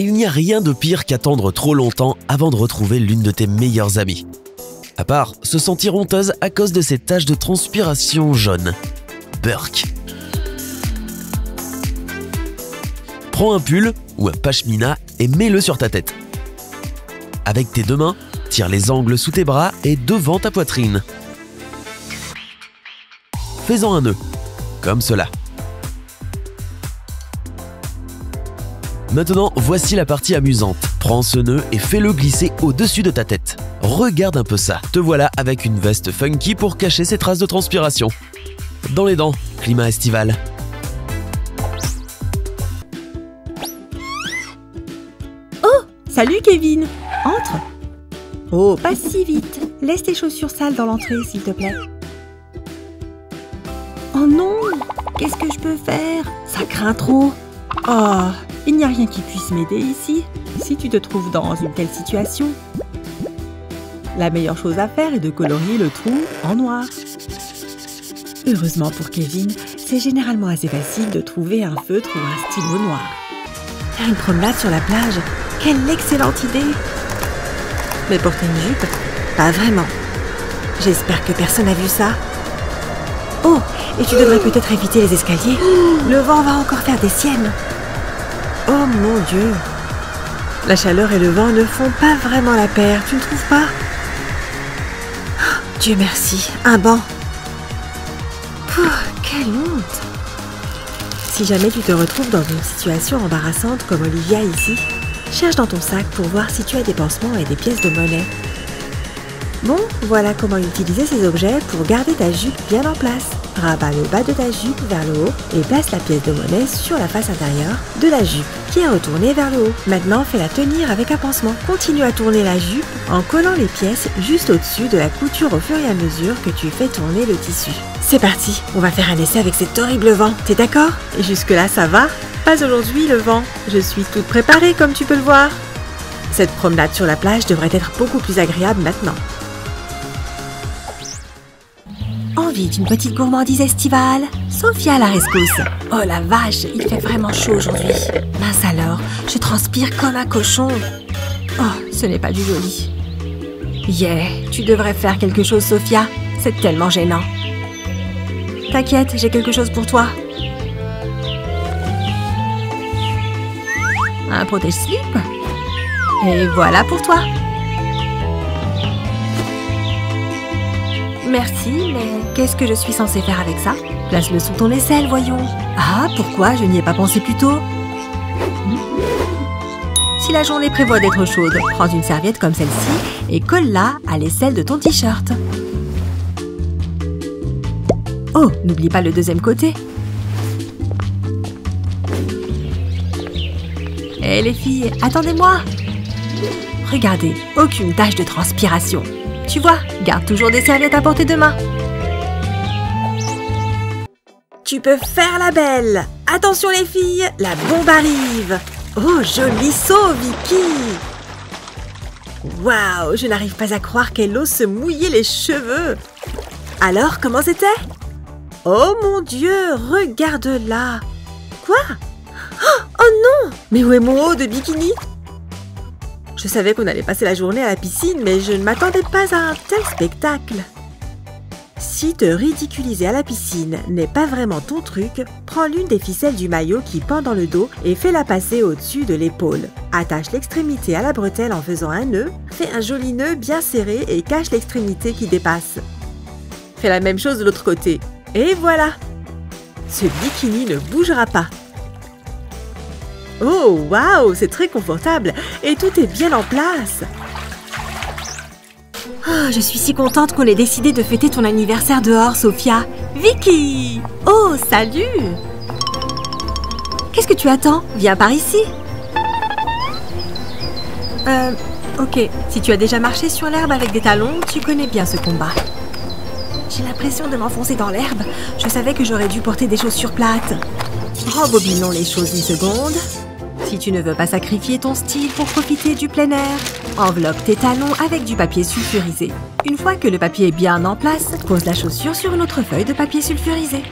Il n'y a rien de pire qu'attendre trop longtemps avant de retrouver l'une de tes meilleures amies. À part se sentir honteuse à cause de ces taches de transpiration jaune. Burk. Prends un pull ou un pashmina et mets-le sur ta tête. Avec tes deux mains, tire les angles sous tes bras et devant ta poitrine. Fais-en un nœud, comme cela. Maintenant, voici la partie amusante. Prends ce nœud et fais-le glisser au-dessus de ta tête. Regarde un peu ça. Te voilà avec une veste funky pour cacher ces traces de transpiration. Dans les dents, climat estival. Oh, salut Kevin. Entre. Oh, pas si vite. Laisse tes chaussures sales dans l'entrée, s'il te plaît. Oh non, qu'est-ce que je peux faire? Ça craint trop. Oh, il n'y a rien qui puisse m'aider ici, si tu te trouves dans une telle situation. La meilleure chose à faire est de colorier le trou en noir. Heureusement pour Kevin, c'est généralement assez facile de trouver un feutre ou un stylo noir. Faire une promenade sur la plage, quelle excellente idée! Mais porter une jupe, pas vraiment. J'espère que personne n'a vu ça. Oh, et tu devrais peut-être éviter les escaliers. Le vent va encore faire des siennes. Oh mon Dieu. La chaleur et le vent ne font pas vraiment la paire, tu ne trouves pas? Oh, Dieu merci, un banc. Quelle honte. Si jamais tu te retrouves dans une situation embarrassante comme Olivia ici, cherche dans ton sac pour voir si tu as des pansements et des pièces de monnaie. Bon, voilà comment utiliser ces objets pour garder ta jupe bien en place. Rabats le bas de ta jupe vers le haut et place la pièce de monnaie sur la face intérieure de la jupe qui est retournée vers le haut. Maintenant, fais-la tenir avec un pansement. Continue à tourner la jupe en collant les pièces juste au-dessus de la couture au fur et à mesure que tu fais tourner le tissu. C'est parti, on va faire un essai avec cet horrible vent, t'es d'accord? Et jusque-là, ça va? Pas aujourd'hui le vent, je suis toute préparée comme tu peux le voir. Cette promenade sur la plage devrait être beaucoup plus agréable maintenant. Envie d'une petite gourmandise estivale? Sophia à la rescousse. Oh la vache, il fait vraiment chaud aujourd'hui. Mince alors, je transpire comme un cochon. Oh, ce n'est pas du joli. Yeah, tu devrais faire quelque chose, Sophia. C'est tellement gênant. T'inquiète, j'ai quelque chose pour toi. Un protège-slip. Et voilà pour toi. Merci, mais qu'est-ce que je suis censée faire avec ça? Place-le sous ton aisselle, voyons. Ah, pourquoi je n'y ai pas pensé plus tôt? Si la journée prévoit d'être chaude, prends une serviette comme celle-ci et colle-la à l'aisselle de ton t-shirt. Oh, n'oublie pas le deuxième côté. Hé les filles, attendez-moi! Regardez, aucune tache de transpiration. Tu vois, garde toujours des serviettes à portée de main. Tu peux faire la belle. Attention les filles, la bombe arrive. Oh, joli saut, Vicky. Waouh, je n'arrive pas à croire qu'elle ose se mouiller les cheveux. Alors, comment c'était? Oh mon Dieu, regarde là. Quoi? Oh non! Mais où est mon haut de bikini? Je savais qu'on allait passer la journée à la piscine, mais je ne m'attendais pas à un tel spectacle. Si te ridiculiser à la piscine n'est pas vraiment ton truc, prends l'une des ficelles du maillot qui pend dans le dos et fais-la passer au-dessus de l'épaule. Attache l'extrémité à la bretelle en faisant un nœud, fais un joli nœud bien serré et cache l'extrémité qui dépasse. Fais la même chose de l'autre côté. Et voilà! Ce bikini ne bougera pas. Oh, waouh, c'est très confortable et tout est bien en place. Oh, je suis si contente qu'on ait décidé de fêter ton anniversaire dehors, Sophia. Vicky! Oh, salut! Qu'est-ce que tu attends? Viens par ici. Ok, si tu as déjà marché sur l'herbe avec des talons, tu connais bien ce combat. J'ai l'impression de m'enfoncer dans l'herbe. Je savais que j'aurais dû porter des chaussures plates. Rembobinons les choses une seconde. Si tu ne veux pas sacrifier ton style pour profiter du plein air, enveloppe tes talons avec du papier sulfurisé. Une fois que le papier est bien en place, pose la chaussure sur une autre feuille de papier sulfurisé.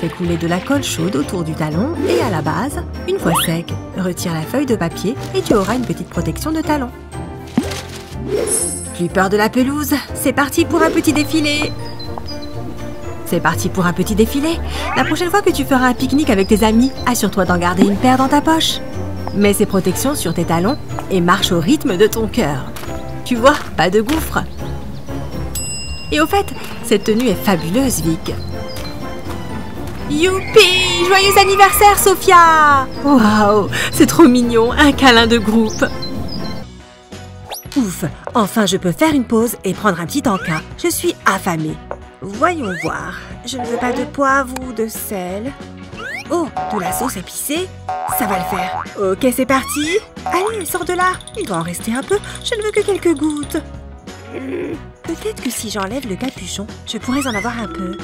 Fais couler de la colle chaude autour du talon et à la base. Une fois sec, retire la feuille de papier et tu auras une petite protection de talon. Plus peur de la pelouse, c'est parti pour un petit défilé. C'est parti pour un petit défilé. La prochaine fois que tu feras un pique-nique avec tes amis, assure-toi d'en garder une paire dans ta poche. Mets ces protections sur tes talons et marche au rythme de ton cœur. Tu vois, pas de gouffre. Et au fait, cette tenue est fabuleuse, Vic. Youpi! Joyeux anniversaire, Sophia! Waouh, c'est trop mignon, un câlin de groupe. Ouf, enfin je peux faire une pause et prendre un petit encas. Je suis affamée. Voyons voir. Je ne veux pas de poivre ou de sel. Oh, de la sauce épicée? Ça va le faire. Ok, c'est parti. Allez, sors de là. Il doit en rester un peu. Je ne veux que quelques gouttes. Peut-être que si j'enlève le capuchon, je pourrais en avoir un peu.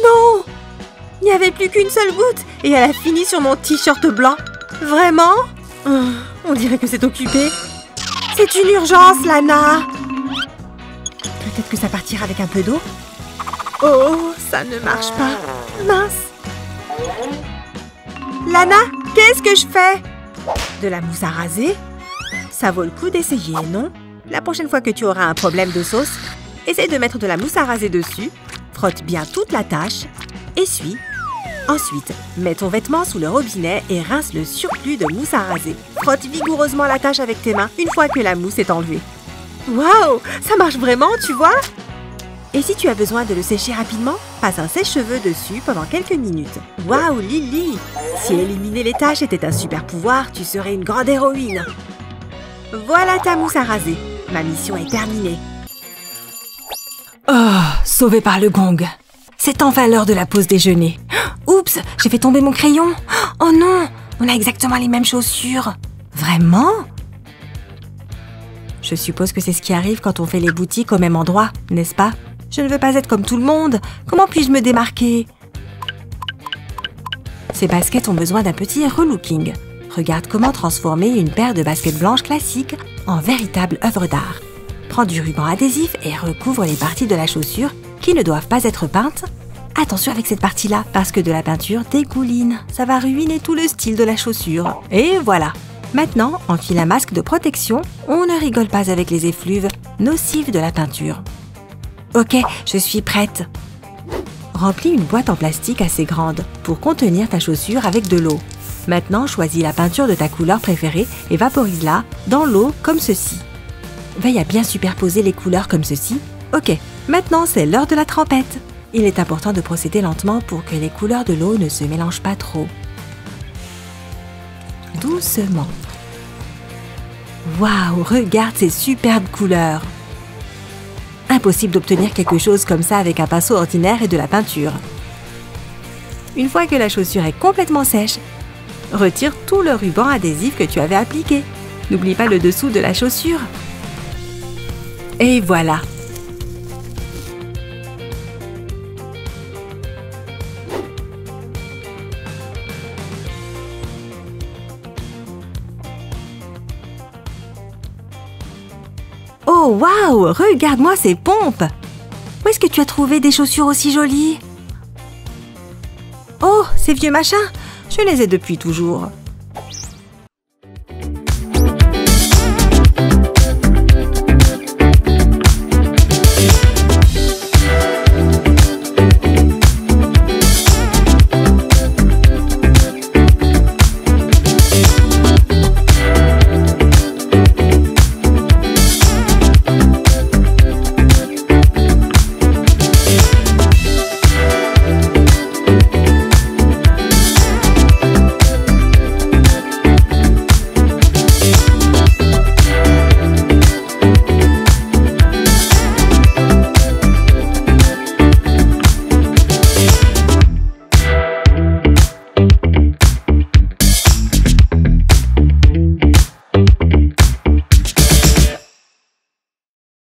Non! Il n'y avait plus qu'une seule goutte et elle a fini sur mon t-shirt blanc. Vraiment? On dirait que c'est occupé. C'est une urgence, Lana. Peut-être que ça partira avec un peu d'eau. Oh, ça ne marche pas. Mince. Lana, qu'est-ce que je fais? De la mousse à raser? Ça vaut le coup d'essayer, non? La prochaine fois que tu auras un problème de sauce, essaye de mettre de la mousse à raser dessus. Frotte bien toute la tâche. Essuie. Ensuite, mets ton vêtement sous le robinet et rince le surplus de mousse à raser. Frotte vigoureusement la tâche avec tes mains une fois que la mousse est enlevée. Waouh, ça marche vraiment, tu vois? Et si tu as besoin de le sécher rapidement, passe un sèche-cheveux dessus pendant quelques minutes. Waouh, Lily! Si éliminer les taches était un super pouvoir, tu serais une grande héroïne. Voilà ta mousse à raser. Ma mission est terminée. Oh, sauvée par le gong. C'est enfin l'heure de la pause déjeuner. Oups, j'ai fait tomber mon crayon. Oh non, on a exactement les mêmes chaussures. Vraiment? Je suppose que c'est ce qui arrive quand on fait les boutiques au même endroit, n'est-ce pas? Je ne veux pas être comme tout le monde. Comment puis-je me démarquer? Ces baskets ont besoin d'un petit relooking. Regarde comment transformer une paire de baskets blanches classiques en véritable œuvre d'art. Prends du ruban adhésif et recouvre les parties de la chaussure qui ne doivent pas être peintes. Attention avec cette partie-là, parce que de la peinture dégouline. Ça va ruiner tout le style de la chaussure. Et voilà. Maintenant, enfile un masque de protection. On ne rigole pas avec les effluves nocives de la peinture. Ok, je suis prête. Remplis une boîte en plastique assez grande pour contenir ta chaussure avec de l'eau. Maintenant, choisis la peinture de ta couleur préférée et vaporise-la dans l'eau comme ceci. Veille à bien superposer les couleurs comme ceci. Ok, maintenant c'est l'heure de la trempette. Il est important de procéder lentement pour que les couleurs de l'eau ne se mélangent pas trop. Doucement. Waouh, regarde ces superbes couleurs. Impossible d'obtenir quelque chose comme ça avec un pinceau ordinaire et de la peinture. Une fois que la chaussure est complètement sèche, retire tout le ruban adhésif que tu avais appliqué. N'oublie pas le dessous de la chaussure. Et voilà. Oh waouh, regarde-moi ces pompes. Où est-ce que tu as trouvé des chaussures aussi jolies? Oh, ces vieux machins, je les ai depuis toujours.